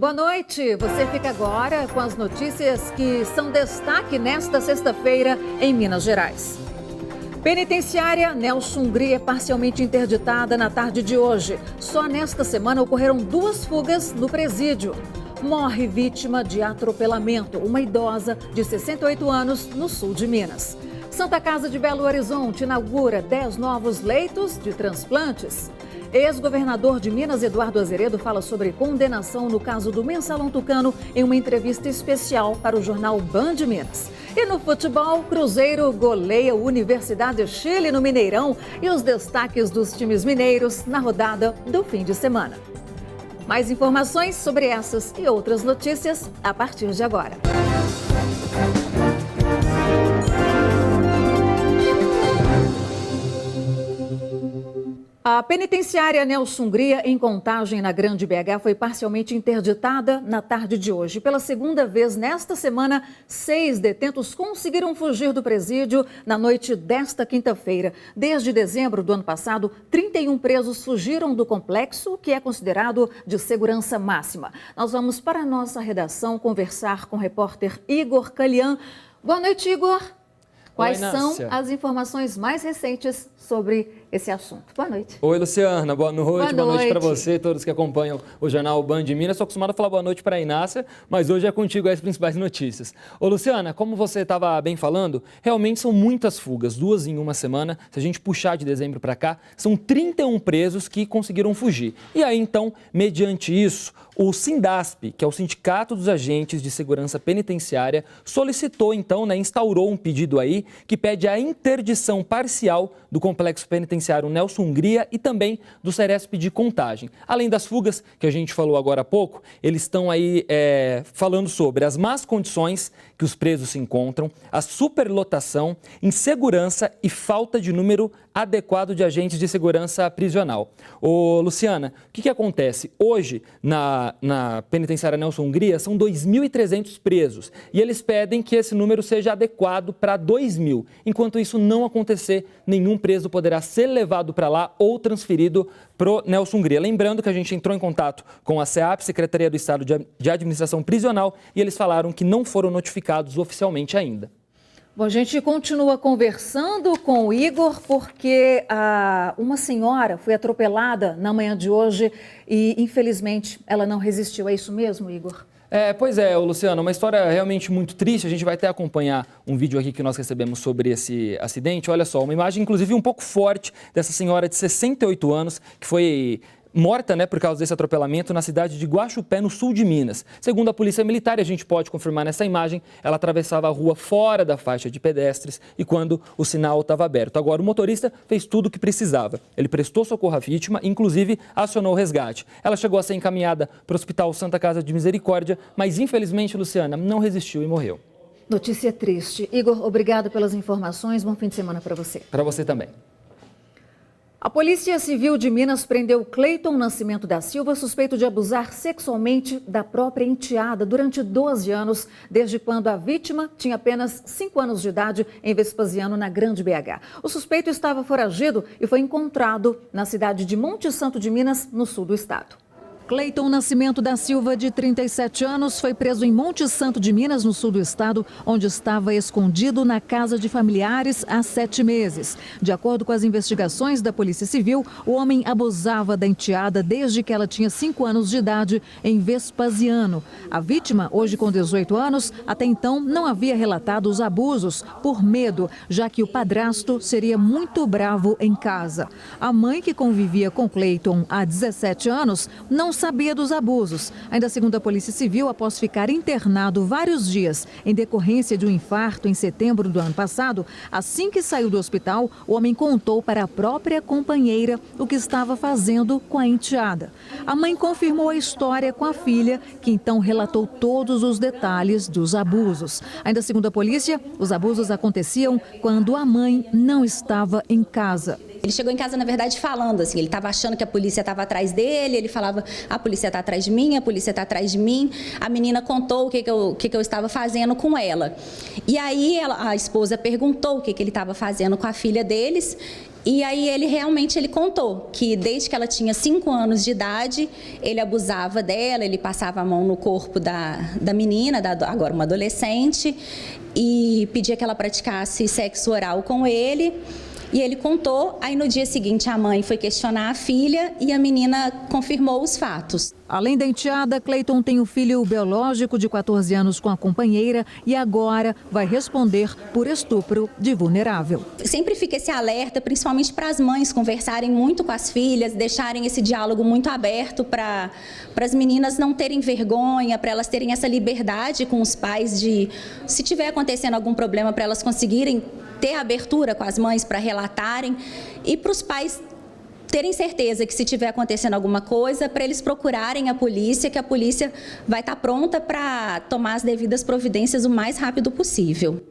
Boa noite. Você fica agora com as notícias que são destaque nesta sexta-feira em Minas Gerais. Penitenciária Nelson Hungria é parcialmente interditada na tarde de hoje. Só nesta semana ocorreram 2 fugas no presídio. Morre vítima de atropelamento, uma idosa de 68 anos no sul de Minas. Santa Casa de Belo Horizonte inaugura 10 novos leitos de transplantes. Ex-governador de Minas, Eduardo Azeredo, fala sobre condenação no caso do Mensalão Tucano em uma entrevista especial para o jornal Band Minas. E no futebol, Cruzeiro goleia o Universidade de Chile no Mineirão e os destaques dos times mineiros na rodada do fim de semana. Mais informações sobre essas e outras notícias a partir de agora. A penitenciária Nelson Hungria, em Contagem, na Grande BH, foi parcialmente interditada na tarde de hoje. Pela segunda vez nesta semana, 6 detentos conseguiram fugir do presídio na noite desta quinta-feira. Desde dezembro do ano passado, 31 presos fugiram do complexo, que é considerado de segurança máxima. Nós vamos para a nossa redação conversar com o repórter Igor Calian. Boa noite, Igor. Quais são as informações mais recentes sobre esse assunto? Boa noite. Oi, Luciana. Boa noite para você, todos que acompanham o jornal Band Minas. Estou acostumado a falar boa noite para a Inácia, mas hoje é contigo as principais notícias. Ô, Luciana, como você estava bem falando, realmente são muitas fugas, 2 em uma semana. Se a gente puxar de dezembro para cá, são 31 presos que conseguiram fugir. E aí, então, mediante isso, o Sindasp, que é o Sindicato dos Agentes de Segurança Penitenciária, solicitou, então, instaurou um pedido aí que pede a interdição parcial do complexo penitenciário Nelson Hungria e também do Seresp de Contagem. Além das fugas, que a gente falou agora há pouco, eles estão aí falando sobre as más condições que os presos se encontram, a superlotação, insegurança e falta de número adequado de agentes de segurança prisional. Ô, Luciana, o que acontece? Hoje, na penitenciária Nelson Hungria, são 2.300 presos e eles pedem que esse número seja adequado para 2.000. Enquanto isso não acontecer, nenhum preso poderá ser levado para lá ou transferido para o Nelson Hungria. Lembrando que a gente entrou em contato com a SEAP, Secretaria do Estado de Administração Prisional, e eles falaram que não foram notificados oficialmente ainda. Bom, a gente continua conversando com o Igor porque uma senhora foi atropelada na manhã de hoje e, infelizmente, ela não resistiu. É isso mesmo, Igor? Pois é, Luciana, uma história realmente muito triste. A gente vai até acompanhar um vídeo aqui que nós recebemos sobre esse acidente. Olha só, uma imagem, inclusive, um pouco forte dessa senhora de 68 anos que foi morta, por causa desse atropelamento na cidade de Guaxupé, no sul de Minas. Segundo a Polícia Militar, a gente pode confirmar nessa imagem, ela atravessava a rua fora da faixa de pedestres e quando o sinal estava aberto. Agora, o motorista fez tudo o que precisava. Ele prestou socorro à vítima, inclusive acionou o resgate. Ela chegou a ser encaminhada para o Hospital Santa Casa de Misericórdia, mas infelizmente, Luciana, não resistiu e morreu. Notícia triste. Igor, obrigado pelas informações. Bom fim de semana para você. Para você também. A Polícia Civil de Minas prendeu Cleiton Nascimento da Silva, suspeito de abusar sexualmente da própria enteada durante 12 anos, desde quando a vítima tinha apenas 5 anos de idade em Vespasiano, na Grande BH. O suspeito estava foragido e foi encontrado na cidade de Monte Santo de Minas, no sul do estado. Cleiton Nascimento da Silva, de 37 anos, foi preso em Monte Santo de Minas, no sul do estado, onde estava escondido na casa de familiares há 7 meses. De acordo com as investigações da Polícia Civil, o homem abusava da enteada desde que ela tinha 5 anos de idade em Vespasiano. A vítima, hoje com 18 anos, até então não havia relatado os abusos por medo, já que o padrasto seria muito bravo em casa. A mãe, que convivia com Cleiton há 17 anos, não sabia dos abusos. Ainda segundo a Polícia Civil, após ficar internado vários dias em decorrência de um infarto em setembro do ano passado, assim que saiu do hospital, o homem contou para a própria companheira o que estava fazendo com a enteada. A mãe confirmou a história com a filha, que então relatou todos os detalhes dos abusos. Ainda segundo a polícia, os abusos aconteciam quando a mãe não estava em casa. Ele chegou em casa, na verdade, falando assim, ele estava achando que a polícia estava atrás dele, ele falava, a polícia está atrás de mim, a polícia está atrás de mim. A menina contou o que eu estava fazendo com ela. E aí a esposa perguntou o que ele estava fazendo com a filha deles E aí ele realmente contou que desde que ela tinha 5 anos de idade, ele abusava dela, ele passava a mão no corpo da menina, agora uma adolescente, e pedia que ela praticasse sexo oral com ele. E ele contou, aí no dia seguinte a mãe foi questionar a filha e a menina confirmou os fatos. Além da enteada, Cleiton tem um filho biológico de 14 anos com a companheira e agora vai responder por estupro de vulnerável. Sempre fica esse alerta, principalmente para as mães conversarem muito com as filhas, deixarem esse diálogo muito aberto para as meninas não terem vergonha, para elas terem essa liberdade com os pais de, se tiver acontecendo algum problema, para elas conseguirem ter abertura com as mães para relatarem e para os pais terem certeza que se tiver acontecendo alguma coisa, para eles procurarem a polícia, que a polícia vai estar pronta para tomar as devidas providências o mais rápido possível.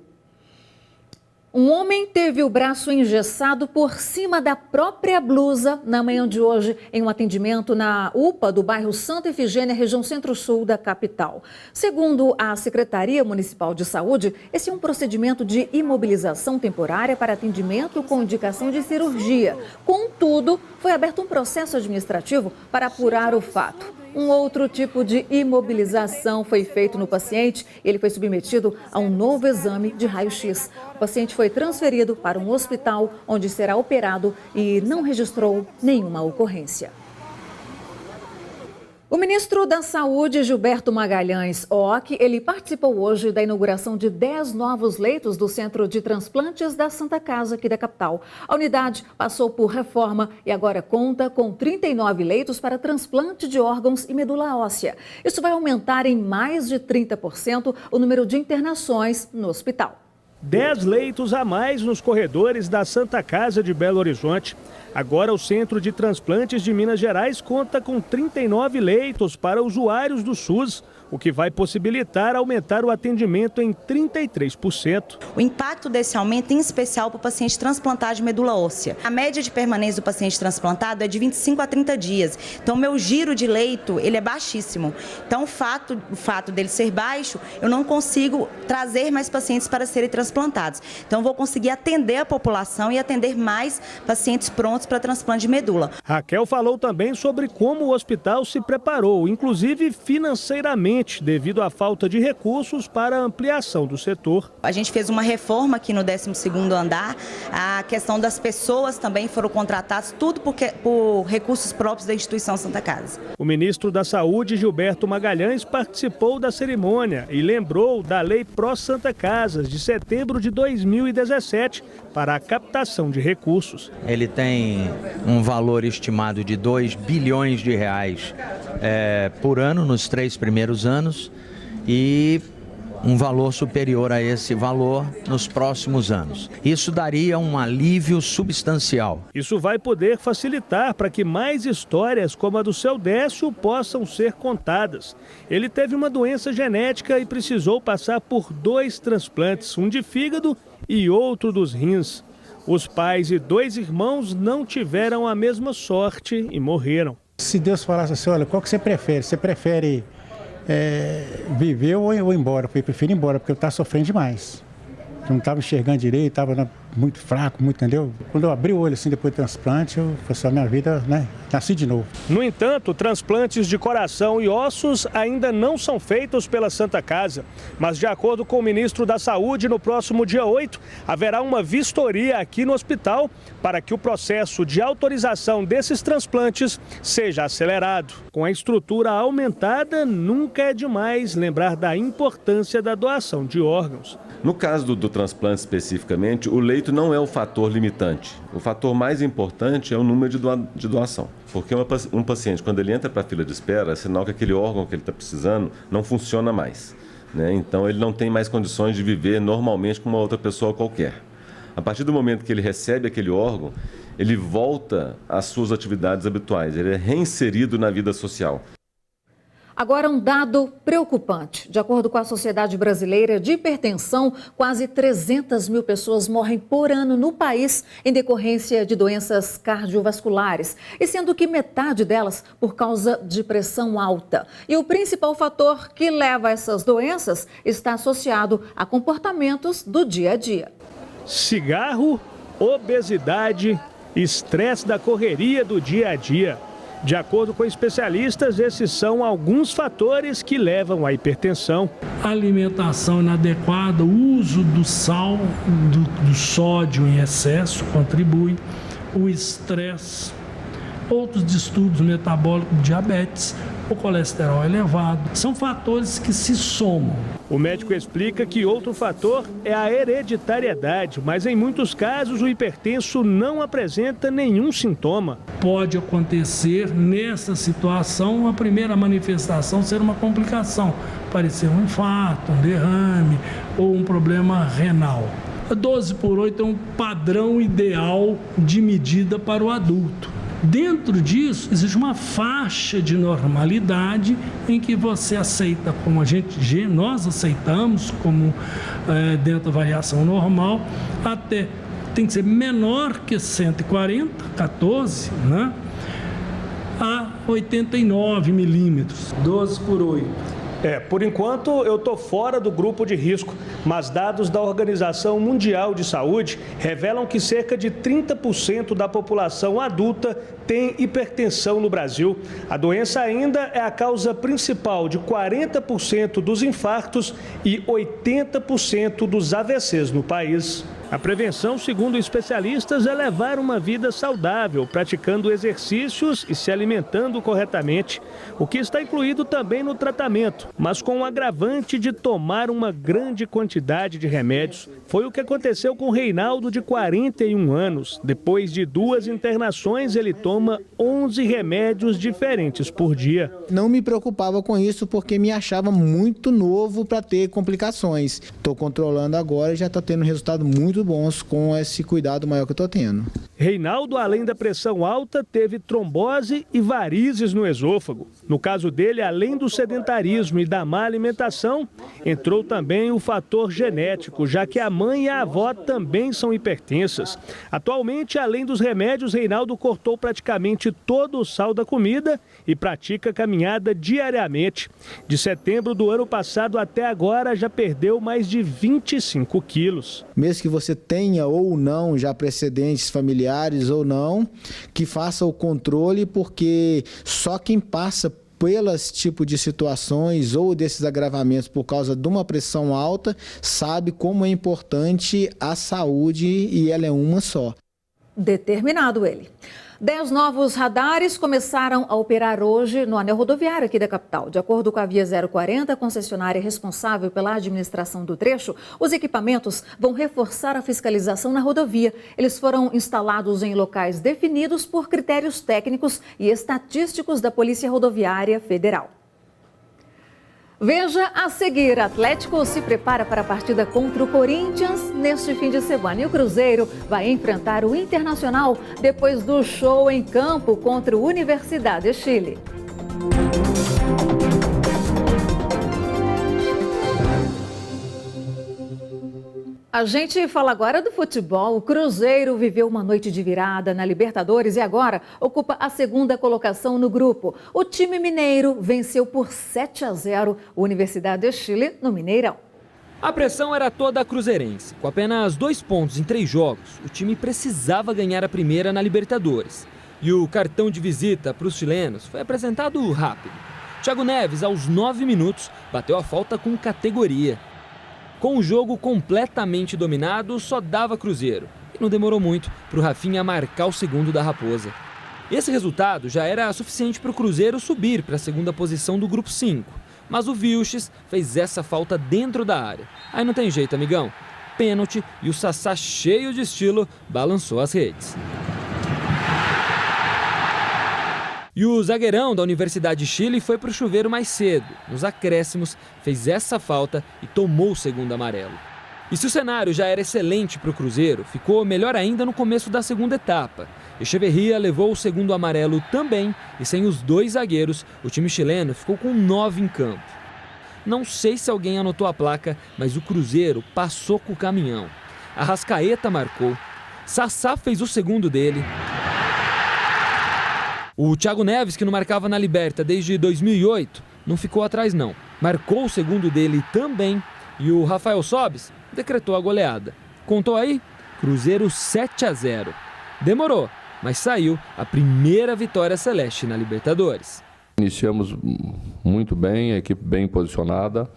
Um homem teve o braço engessado por cima da própria blusa na manhã de hoje em um atendimento na UPA do bairro Santa Efigênia, região centro-sul da capital. Segundo a Secretaria Municipal de Saúde, esse é um procedimento de imobilização temporária para atendimento com indicação de cirurgia. Contudo, foi aberto um processo administrativo para apurar o fato. Um outro tipo de imobilização foi feito no paciente e ele foi submetido a um novo exame de raio-x. O paciente foi transferido para um hospital onde será operado e não registrou nenhuma ocorrência. O ministro da Saúde, Gilberto Magalhães Ock, ele participou hoje da inauguração de 10 novos leitos do Centro de Transplantes da Santa Casa, aqui da capital. A unidade passou por reforma e agora conta com 39 leitos para transplante de órgãos e medula óssea. Isso vai aumentar em mais de 30% o número de internações no hospital. 10 leitos a mais nos corredores da Santa Casa de Belo Horizonte. Agora o Centro de Transplantes de Minas Gerais conta com 39 leitos para usuários do SUS, o que vai possibilitar aumentar o atendimento em 33%. O impacto desse aumento, em especial para o paciente transplantado de medula óssea. A média de permanência do paciente transplantado é de 25 a 30 dias. Então, o meu giro de leito ele é baixíssimo. Então, o fato dele ser baixo, eu não consigo trazer mais pacientes para serem transplantados. Então, eu vou conseguir atender a população e atender mais pacientes prontos para transplante de medula. Raquel falou também sobre como o hospital se preparou, inclusive financeiramente, devido à falta de recursos para a ampliação do setor. A gente fez uma reforma aqui no 12º andar, a questão das pessoas também foram contratadas, tudo por recursos próprios da instituição Santa Casa. O ministro da Saúde, Gilberto Magalhães, participou da cerimônia e lembrou da Lei Pró Santa Casas, de setembro de 2017, para a captação de recursos. Ele tem um valor estimado de 2 bilhões de reais por ano nos 3 primeiros anos e um valor superior a esse valor nos próximos anos. Isso daria um alívio substancial. Isso vai poder facilitar para que mais histórias como a do seu Décio possam ser contadas. Ele teve uma doença genética e precisou passar por 2 transplantes, um de fígado e outro dos rins. Os pais e 2 irmãos não tiveram a mesma sorte e morreram. Se Deus falasse assim, olha, qual que você prefere? Você prefere viver ou ir embora? Eu prefiro ir embora, porque eu estava sofrendo demais. Eu não estava enxergando direito, estava muito fraco, entendeu? Quando eu abri o olho assim depois do transplante, foi só a minha vida, nasci de novo. No entanto, transplantes de coração e ossos ainda não são feitos pela Santa Casa. Mas, de acordo com o ministro da Saúde, no próximo dia 8, haverá uma vistoria aqui no hospital para que o processo de autorização desses transplantes seja acelerado. Com a estrutura aumentada, nunca é demais lembrar da importância da doação de órgãos. No caso do transplante especificamente, o leito não é o fator limitante. O fator mais importante é o número de doação. Porque um paciente, quando ele entra para a fila de espera, é sinal que aquele órgão que ele está precisando não funciona mais, né? Então ele não tem mais condições de viver normalmente com uma outra pessoa qualquer. A partir do momento que ele recebe aquele órgão, ele volta às suas atividades habituais, ele é reinserido na vida social. Agora, um dado preocupante. De acordo com a Sociedade Brasileira de Hipertensão, quase 300 mil pessoas morrem por ano no país em decorrência de doenças cardiovasculares, e sendo que metade delas por causa de pressão alta. E o principal fator que leva a essas doenças está associado a comportamentos do dia a dia. Cigarro, obesidade estresse da correria do dia a dia. De acordo com especialistas, esses são alguns fatores que levam à hipertensão. Alimentação inadequada, o uso do sal, do sódio em excesso contribui, o estresse, outros distúrbios metabólicos, diabetes, o colesterol elevado. São fatores que se somam. O médico explica que outro fator é a hereditariedade, mas em muitos casos o hipertenso não apresenta nenhum sintoma. Pode acontecer nessa situação a primeira manifestação ser uma complicação, parecer um infarto, um derrame ou um problema renal. A 12/8 é um padrão ideal de medida para o adulto. Dentro disso, existe uma faixa de normalidade em que você aceita, como nós aceitamos, como dentro da variação normal, até tem que ser menor que 140, 14, né? A 89 milímetros, 12/8. Por enquanto eu estou fora do grupo de risco, mas dados da Organização Mundial de Saúde revelam que cerca de 30% da população adulta tem hipertensão no Brasil. A doença ainda é a causa principal de 40% dos infartos e 80% dos AVCs no país. A prevenção, segundo especialistas, é levar uma vida saudável, praticando exercícios e se alimentando corretamente, o que está incluído também no tratamento, mas com o agravante de tomar uma grande quantidade de remédios. Foi o que aconteceu com Reinaldo, de 41 anos. Depois de 2 internações, ele toma 11 remédios diferentes por dia. Não me preocupava com isso porque me achava muito novo para ter complicações. Estou controlando agora e já está tendo resultado muito bons com esse cuidado maior que eu estou tendo. Reinaldo, além da pressão alta, teve trombose e varizes no esôfago. No caso dele, além do sedentarismo e da má alimentação, entrou também o fator genético, já que a mãe e a avó também são hipertensas. Atualmente, além dos remédios, Reinaldo cortou praticamente todo o sal da comida e pratica caminhada diariamente. De setembro do ano passado até agora, já perdeu mais de 25 quilos. Mesmo que você tenha ou não já precedentes familiares ou não, que faça o controle, porque só quem passa pelas tipo de situações ou desses agravamentos por causa de uma pressão alta sabe como é importante a saúde, e ela é uma só. Determinado ele. 10 novos radares começaram a operar hoje no anel rodoviário aqui da capital. De acordo com a Via 040, concessionária responsável pela administração do trecho, os equipamentos vão reforçar a fiscalização na rodovia. Eles foram instalados em locais definidos por critérios técnicos e estatísticos da Polícia Rodoviária Federal. Veja a seguir, Atlético se prepara para a partida contra o Corinthians neste fim de semana. E o Cruzeiro vai enfrentar o Internacional depois do show em campo contra o Universidade de Chile. A gente fala agora do futebol. O Cruzeiro viveu uma noite de virada na Libertadores e agora ocupa a segunda colocação no grupo. O time mineiro venceu por 7-0 a Universidade de Chile no Mineirão. A pressão era toda cruzeirense. Com apenas 2 pontos em 3 jogos, o time precisava ganhar a primeira na Libertadores. E o cartão de visita para os chilenos foi apresentado rápido. Thiago Neves, aos 9 minutos, bateu a falta com categoria. Com o jogo completamente dominado, só dava Cruzeiro. E não demorou muito para o Rafinha marcar o segundo da Raposa. Esse resultado já era suficiente para o Cruzeiro subir para a segunda posição do Grupo 5. Mas o Vilches fez essa falta dentro da área. Aí não tem jeito, amigão. Pênalti e o Sassá, cheio de estilo, balançou as redes. E o zagueirão da Universidade de Chile foi para o chuveiro mais cedo. Nos acréscimos, fez essa falta e tomou o segundo amarelo. E se o cenário já era excelente para o Cruzeiro, ficou melhor ainda no começo da segunda etapa. Echeverria levou o segundo amarelo também e sem os 2 zagueiros, o time chileno ficou com 9 em campo. Não sei se alguém anotou a placa, mas o Cruzeiro passou com o caminhão. Arrascaeta marcou, Sassá fez o segundo dele. O Thiago Neves, que não marcava na Liberta desde 2008, não ficou atrás não. Marcou o segundo dele também e o Rafael Sobis decretou a goleada. Contou aí? Cruzeiro 7-0. Demorou, mas saiu a primeira vitória celeste na Libertadores. Iniciamos muito bem, a equipe bem posicionada,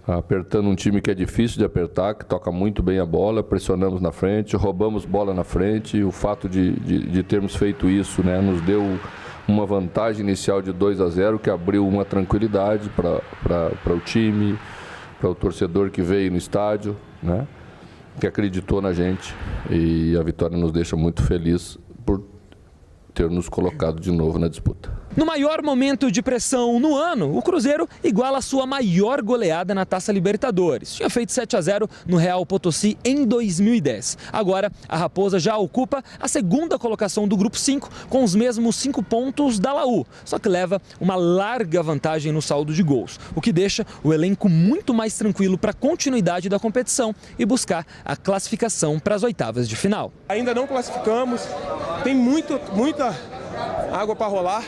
apertando um time que é difícil de apertar, que toca muito bem a bola, pressionamos na frente, roubamos bola na frente. O fato de termos feito isso, né, nos deu uma vantagem inicial de 2-0, que abriu uma tranquilidade para o time, para o torcedor que veio no estádio, né, que acreditou na gente, e a vitória nos deixa muito felizes por ter nos colocado de novo na disputa. No maior momento de pressão no ano, o Cruzeiro iguala a sua maior goleada na Taça Libertadores. Tinha feito 7-0 no Real Potosí em 2010. Agora, a Raposa já ocupa a segunda colocação do Grupo 5, com os mesmos 5 pontos da Laú, só que leva uma larga vantagem no saldo de gols, o que deixa o elenco muito mais tranquilo para a continuidade da competição e buscar a classificação para as oitavas de final. Ainda não classificamos, tem muita água para rolar.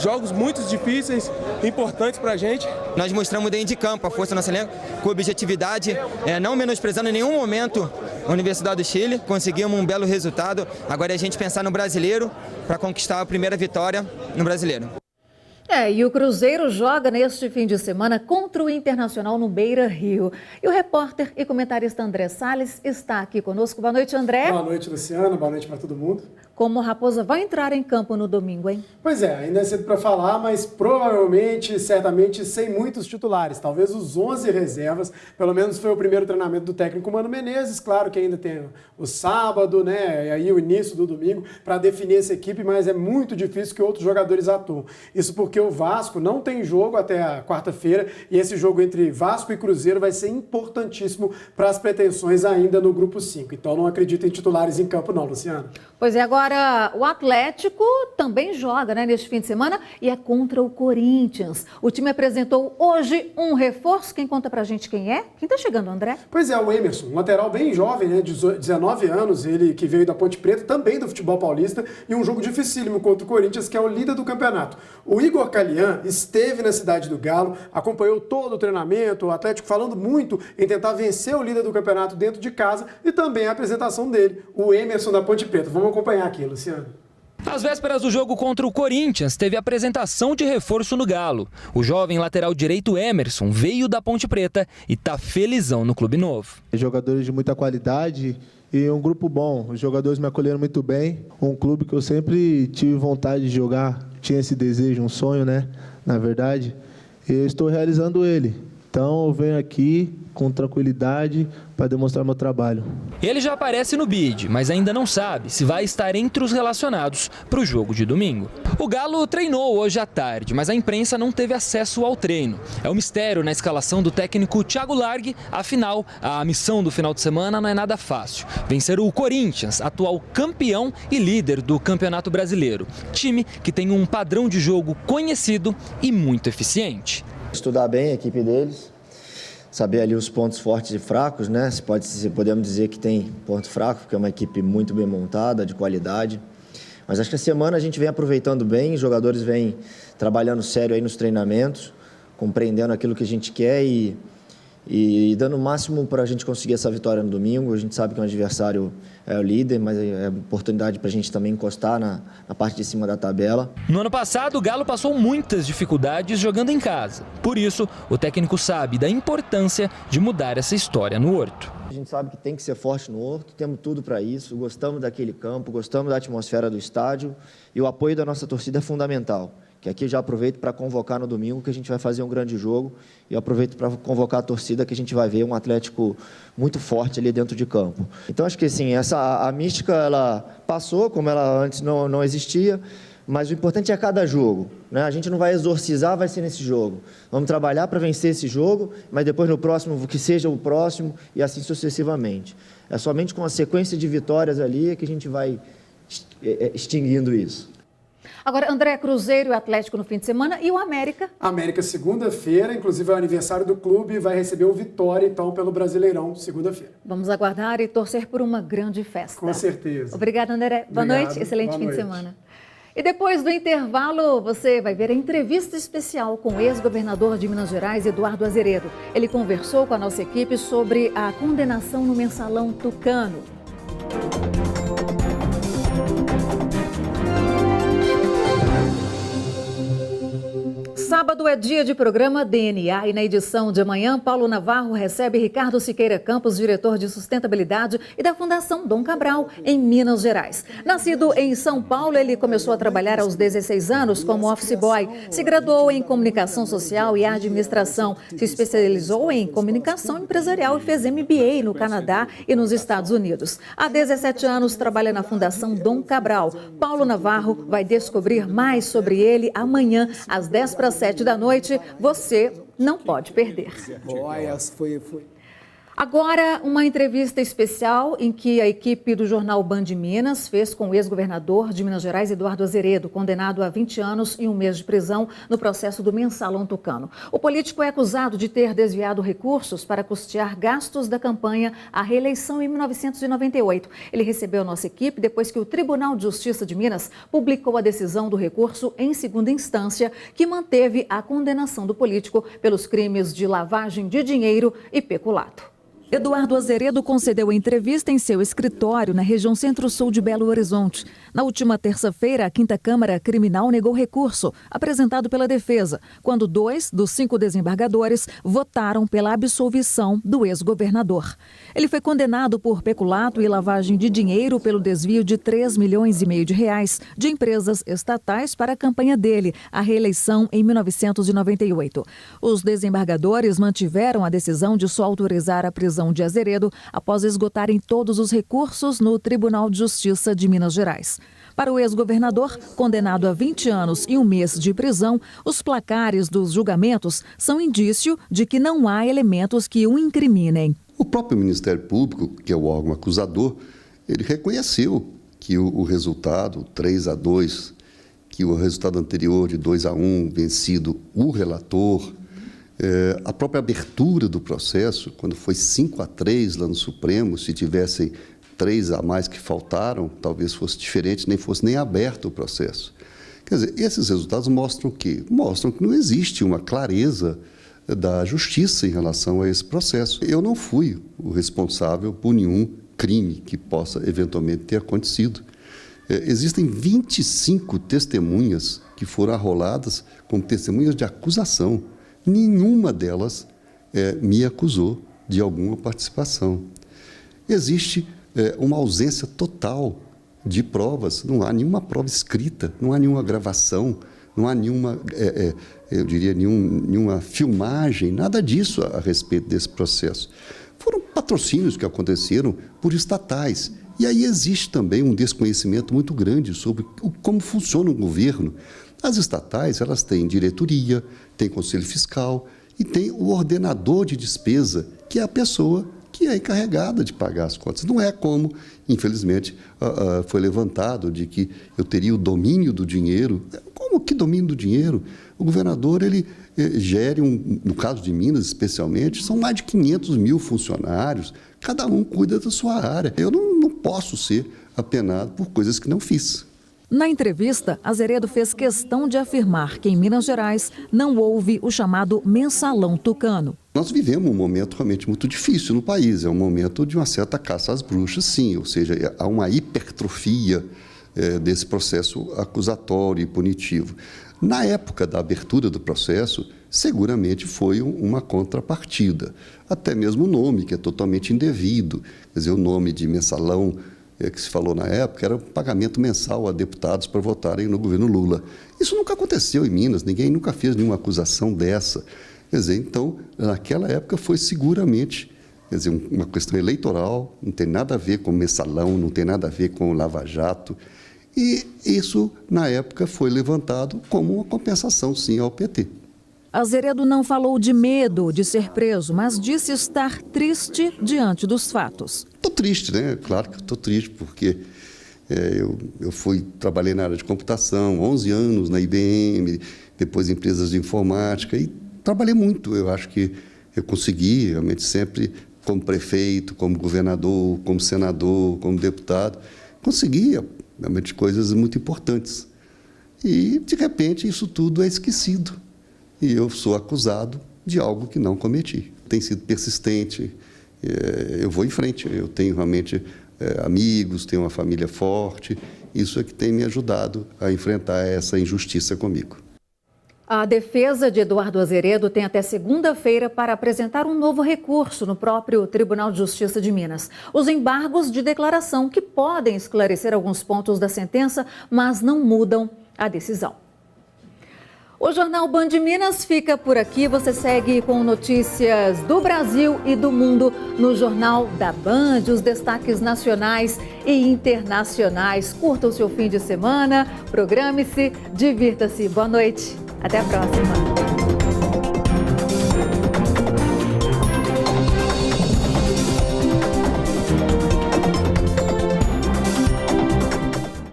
Jogos muito difíceis, importantes para a gente. Nós mostramos dentro de campo a força do nosso elenco, com objetividade, não menosprezando em nenhum momento a Universidade do Chile. Conseguimos um belo resultado. Agora é a gente pensar no brasileiro para conquistar a primeira vitória no brasileiro. E o Cruzeiro joga neste fim de semana contra o Internacional no Beira-Rio. E o repórter e comentarista André Salles está aqui conosco. Boa noite, André. Boa noite, Luciana. Boa noite para todo mundo. Como a Raposa vai entrar em campo no domingo, hein? Pois é, ainda é cedo para falar, mas provavelmente, certamente, sem muitos titulares. Talvez os 11 reservas, pelo menos foi o primeiro treinamento do técnico Mano Menezes. Claro que ainda tem o sábado, né, e aí o início do domingo, para definir essa equipe, mas é muito difícil que outros jogadores atuem. Isso porque o Vasco não tem jogo até a quarta-feira, e esse jogo entre Vasco e Cruzeiro vai ser importantíssimo para as pretensões ainda no Grupo 5. Então não acredito em titulares em campo não, Luciano. Pois é, agora o Atlético também joga, né, neste fim de semana e é contra o Corinthians. O time apresentou hoje um reforço. Quem conta pra gente quem é? Quem tá chegando, André? Pois é, o Emerson, um lateral bem jovem, né, de 19 anos, ele que veio da Ponte Preta, também do futebol paulista, e um jogo dificílimo contra o Corinthians, que é o líder do campeonato. O Igor Calian esteve na cidade do Galo, acompanhou todo o treinamento, o Atlético falando muito em tentar vencer o líder do campeonato dentro de casa, e também a apresentação dele, o Emerson da Ponte Preta. Vamos acompanhar aqui, Luciano. Às vésperas do jogo contra o Corinthians, teve apresentação de reforço no Galo. O jovem lateral direito Emerson veio da Ponte Preta e tá felizão no clube novo. Jogadores de muita qualidade e um grupo bom. Os jogadores me acolheram muito bem. Um clube que eu sempre tive vontade de jogar, tinha esse desejo, um sonho, né? Na verdade, e eu estou realizando ele. Então eu venho aqui com tranquilidade para demonstrar meu trabalho. Ele já aparece no bid, mas ainda não sabe se vai estar entre os relacionados para o jogo de domingo. O Galo treinou hoje à tarde, mas a imprensa não teve acesso ao treino. É um mistério na escalação do técnico Thiago Largue. Afinal, a missão do final de semana não é nada fácil. Vencer o Corinthians, atual campeão e líder do Campeonato Brasileiro. Time que tem um padrão de jogo conhecido e muito eficiente. Estudar bem a equipe deles, saber ali os pontos fortes e fracos, né? Podemos dizer que tem ponto fraco, porque é uma equipe muito bem montada, de qualidade. Mas acho que a semana a gente vem aproveitando bem, os jogadores vêm trabalhando sério aí nos treinamentos, compreendendo aquilo que a gente quer e dando o máximo para a gente conseguir essa vitória no domingo. A gente sabe que o adversário é o líder, mas é oportunidade para a gente também encostar na parte de cima da tabela. No ano passado, o Galo passou muitas dificuldades jogando em casa. Por isso, o técnico sabe da importância de mudar essa história no Horto. A gente sabe que tem que ser forte no Horto, temos tudo para isso, gostamos daquele campo, gostamos da atmosfera do estádio e o apoio da nossa torcida é fundamental. Que aqui eu já aproveito para convocar no domingo, que a gente vai fazer um grande jogo, e eu aproveito para convocar a torcida, que a gente vai ver um Atlético muito forte ali dentro de campo. Então acho que assim, a mística ela passou, como ela antes não existia, mas o importante é cada jogo, né? A gente não vai exorcizar, vai ser nesse jogo. Vamos trabalhar para vencer esse jogo, mas depois no próximo, que seja o próximo, e assim sucessivamente. É somente com a sequência de vitórias ali que a gente vai extinguindo isso. Agora, André, Cruzeiro e Atlético no fim de semana e o América? América segunda-feira, inclusive é o aniversário do clube, vai receber o Vitória, então, pelo Brasileirão, segunda-feira. Vamos aguardar e torcer por uma grande festa. Com certeza. Obrigada, André. Boa noite, excelente fim de semana. E depois do intervalo, você vai ver a entrevista especial com o ex-governador de Minas Gerais, Eduardo Azeredo. Ele conversou com a nossa equipe sobre a condenação no mensalão Tucano. Sábado é dia de programa DNA e na edição de amanhã, Paulo Navarro recebe Ricardo Siqueira Campos, diretor de sustentabilidade e da Fundação Dom Cabral, em Minas Gerais. Nascido em São Paulo, ele começou a trabalhar aos 16 anos como office boy, se graduou em comunicação social e administração, se especializou em comunicação empresarial e fez MBA no Canadá e nos Estados Unidos. Há 17 anos trabalha na Fundação Dom Cabral. Paulo Navarro vai descobrir mais sobre ele amanhã, às 10:50 da noite, você não pode perder. Agora, uma entrevista especial em que a equipe do jornal Band Minas fez com o ex-governador de Minas Gerais, Eduardo Azeredo, condenado a 20 anos e 1 mês de prisão no processo do Mensalão Tucano. O político é acusado de ter desviado recursos para custear gastos da campanha à reeleição em 1998. Ele recebeu a nossa equipe depois que o Tribunal de Justiça de Minas publicou a decisão do recurso em segunda instância, que manteve a condenação do político pelos crimes de lavagem de dinheiro e peculato. Eduardo Azeredo concedeu a entrevista em seu escritório na região Centro-Sul de Belo Horizonte. Na última terça-feira, a 5ª Câmara Criminal negou recurso apresentado pela defesa, quando 2 dos 5 desembargadores votaram pela absolvição do ex-governador. Ele foi condenado por peculato e lavagem de dinheiro pelo desvio de R$3,5 milhões de empresas estatais para a campanha dele, a reeleição em 1998. Os desembargadores mantiveram a decisão de só autorizar a prisão de Azeredo após esgotarem todos os recursos no Tribunal de Justiça de Minas Gerais. Para o ex-governador, condenado a 20 anos e 1 mês de prisão, os placares dos julgamentos são indício de que não há elementos que o incriminem. O próprio Ministério Público, que é o órgão acusador, ele reconheceu que o resultado 3-2, que o resultado anterior de 2-1, vencido o relator, a própria abertura do processo, quando foi 5-3 lá no Supremo, se tivessem 3 a mais que faltaram, talvez fosse diferente, nem fosse nem aberto o processo. Quer dizer, esses resultados mostram o quê? Mostram que não existe uma clareza da justiça em relação a esse processo. Eu não fui o responsável por nenhum crime que possa eventualmente ter acontecido. Existem 25 testemunhas que foram arroladas como testemunhas de acusação. Nenhuma delas me acusou de alguma participação. Existe uma ausência total de provas, não há nenhuma prova escrita, não há nenhuma gravação, não há nenhuma, eu diria, nenhuma filmagem, nada disso a respeito desse processo. Foram patrocínios que aconteceram por estatais. E aí existe também um desconhecimento muito grande sobre como funciona o governo. As estatais, elas têm diretoria, têm conselho fiscal e tem o ordenador de despesa, que é a pessoa que é encarregada de pagar as contas. Não é como, infelizmente, foi levantado de que eu teria o domínio do dinheiro. Como que domínio do dinheiro? O governador, ele gere, no caso de Minas especialmente, são mais de 500 mil funcionários, cada um cuida da sua área. Eu não posso ser apenado por coisas que não fiz. Na entrevista, Azeredo fez questão de afirmar que em Minas Gerais não houve o chamado Mensalão Tucano. Nós vivemos um momento realmente muito difícil no país, é um momento de uma certa caça às bruxas, sim, ou seja, há uma hipertrofia desse processo acusatório e punitivo. Na época da abertura do processo, seguramente foi uma contrapartida, até mesmo o nome, que é totalmente indevido, quer dizer, o nome de mensalão que se falou na época, era o pagamento mensal a deputados para votarem no governo Lula. Isso nunca aconteceu em Minas, ninguém nunca fez nenhuma acusação dessa. Quer dizer, então, naquela época foi seguramente, quer dizer, uma questão eleitoral, não tem nada a ver com mensalão, não tem nada a ver com Lava Jato. E isso, na época, foi levantado como uma compensação, sim, ao PT. Azeredo não falou de medo de ser preso, mas disse estar triste diante dos fatos. Estou triste, né? Claro que estou triste, porque trabalhei na área de computação, 11 anos na IBM, depois em empresas de informática, e trabalhei muito. Eu acho que eu consegui, realmente, sempre, como prefeito, como governador, como senador, como deputado, consegui, realmente, coisas muito importantes. E, de repente, isso tudo é esquecido. E eu sou acusado de algo que não cometi. Tem sido persistente, eu vou em frente, eu tenho realmente amigos, tenho uma família forte, isso é que tem me ajudado a enfrentar essa injustiça comigo. A defesa de Eduardo Azeredo tem até segunda-feira para apresentar um novo recurso no próprio Tribunal de Justiça de Minas. Os embargos de declaração que podem esclarecer alguns pontos da sentença, mas não mudam a decisão. O Jornal Band Minas fica por aqui. Você segue com notícias do Brasil e do mundo no Jornal da Band, os destaques nacionais e internacionais. Curta o seu fim de semana, programe-se, divirta-se. Boa noite. Até a próxima.